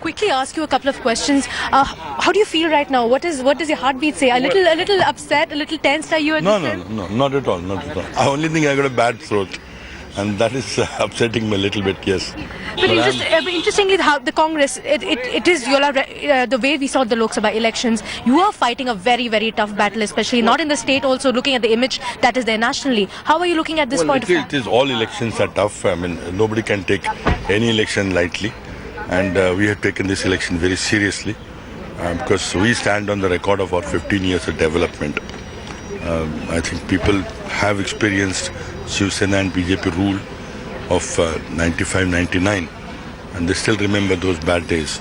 quickly ask you a couple of questions. How do you feel right now? What does your heartbeat say? A little upset, a little tensed? Are you? At No, not at all, not at all. I only think I got a bad throat, and that is upsetting me a little bit. Yes. But interestingly, how the Congress, it is the way we saw the Lok Sabha elections. You are fighting a very, very tough battle, especially not in the state. Also looking at the image that is there nationally. How are you looking at this point of time? It is all elections are tough. I mean, nobody can take any election lightly, and we have taken this election very seriously because we stand on the record of our 15 years of development. I think people have experienced Shiv Sena and BJP rule of 95-99, and they still remember those bad days.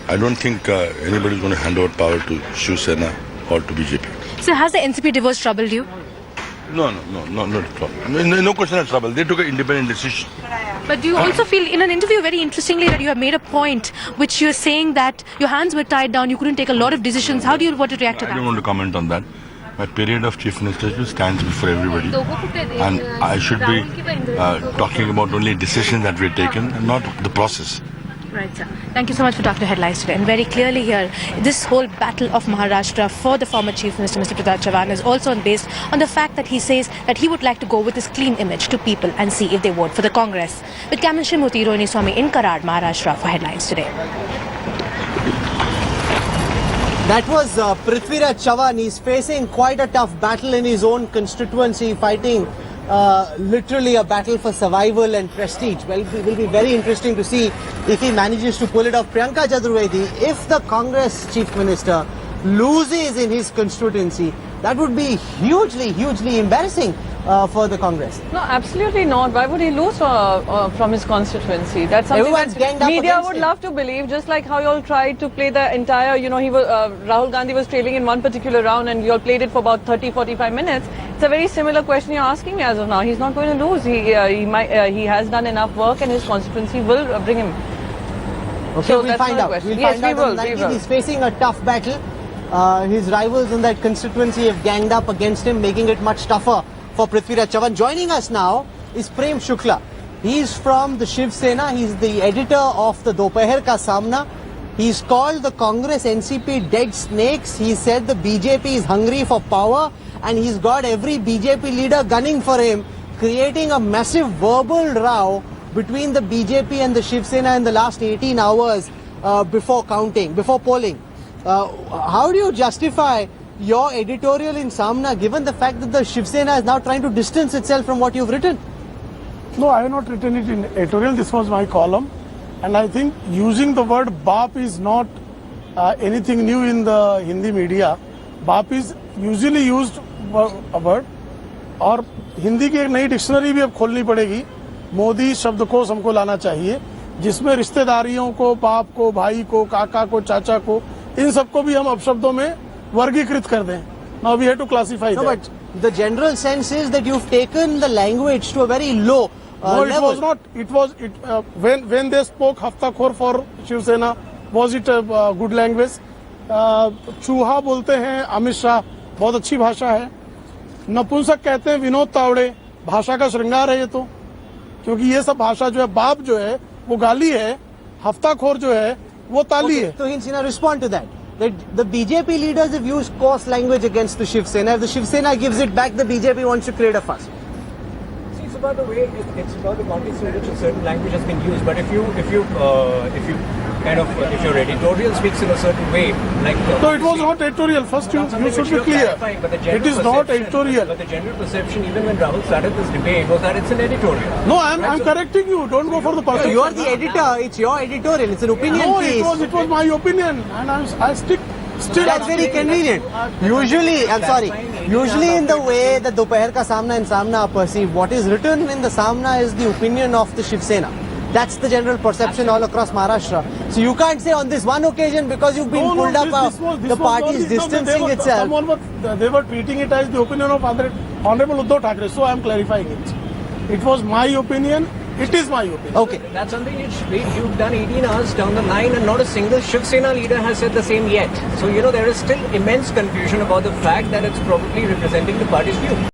I don't think anybody is going to hand over power to Shiv Sena or to BJP. So has the NCP divorce troubled you? No, not at all. No question of trouble. They took an independent decision. But do you also feel, in an interview very interestingly, that you have made a point which you're saying that your hands were tied down, you couldn't take a lot of decisions. How do you want to react to that? I don't want to comment on that. My period of Chief Minister stands before everybody, and I should be talking about only decisions that we've taken and not the process. Right, sir. Thank you so much for talking to Headlines today. And very clearly here, this whole battle of Maharashtra for the former Chief Minister, Mr. Prithviraj Chavan, is also based on the fact that he says that he would like to go with his clean image to people and see if they vote for the Congress. With Cameron Shrimurthy, Rohini Swami in Karad, Maharashtra for Headlines today. That was Prithviraj Chavan. He's facing quite a tough battle in his own constituency, fighting literally a battle for survival and prestige. Well, it will be very interesting to see if he manages to pull it off. Priyanka Chaturvedi, if the Congress Chief Minister loses in his constituency, that would be hugely embarrassing for the Congress. No, absolutely not. Why would he lose from his constituency? That's something that media would love to believe, just like how you all tried to play the entire, Rahul Gandhi was trailing in one particular round and you all played it for about 30-45 minutes. It's a very similar question you're asking me as of now. He's not going to lose. He has done enough work and his constituency will bring him. Okay, so we'll find out. Yes, we will. He's facing a tough battle. His rivals in that constituency have ganged up against him, making it much tougher for Prithviraj Chavan. Joining us now is Prem Shukla. He's from the Shiv Sena. He's the editor of the Dopaher Ka Samna. He's called the Congress NCP dead snakes. He said the BJP is hungry for power and he's got every BJP leader gunning for him, creating a massive verbal row between the BJP and the Shiv Sena in the last 18 hours before polling. How do you justify your editorial in Samna, given the fact that the Shiv Sena is now trying to distance itself from what you've written? No, I have not written it in editorial. This was my column. And I think using the word baap is not anything new in the Hindi media. Baap is usually used a word. और हिंदी की एक नई dictionary भी अब खोलनी पड़ेगी. मोदी शब्दकोश हमको लाना चाहिए, जिसमें रिश्तेदारियों को, बाप को, भाई को, काका को, चाचा को, इन सबको भी हम अपशब्दों में वर्गीकृत कर दें. Now we have to classify that. But the general sense is that you've taken the language to a very low no, level. It was not. It was when they spoke haftakhor for Shiv Sena, was it a good language? चूहा बोलते हैं अमित शाह, बहुत अच्छी भाषा है. नपुंसक कहते हैं विनोद तावड़े, भाषा का श्रृंगार है ये तो, क्योंकि ये सब भाषा जो है, बाप जो है वो गाली है, हफ्ताखोर जो है वो ताली है. So Hinsina, respond to that. The BJP leaders have used coarse language against the Shiv Sena. If the Shiv Sena gives it back, the BJP wants to create a fuss. See, it's about the way, it's about the context in which a certain language has been used. But if your editorial speaks in a certain way, like no, it was not editorial. First, you should be clear. It is not editorial. But the general perception, even when Rahul started this debate, was that it's an editorial. No, I'm correcting you. Don't go for the person. You are the editor. It's your editorial. It's an opinion piece. No, it was my opinion, and I stick. Still, that's very convenient. Usually in the way that Dopaher Ka Samna and Samna are perceived, what is written in the Samna is the opinion of the Shiv Sena. That's the general perception all across Maharashtra. So you can't say on this one occasion, because you've been pulled up, the party is distancing itself. They were treating it as the opinion of Honorable Uddhav Thackeray, so I am clarifying it. It was my opinion. It is my opinion. Okay. That's something you've done 18 hours down the line and not a single Shiv Sena leader has said the same yet. So, there is still immense confusion about the fact that it's probably representing the party's view.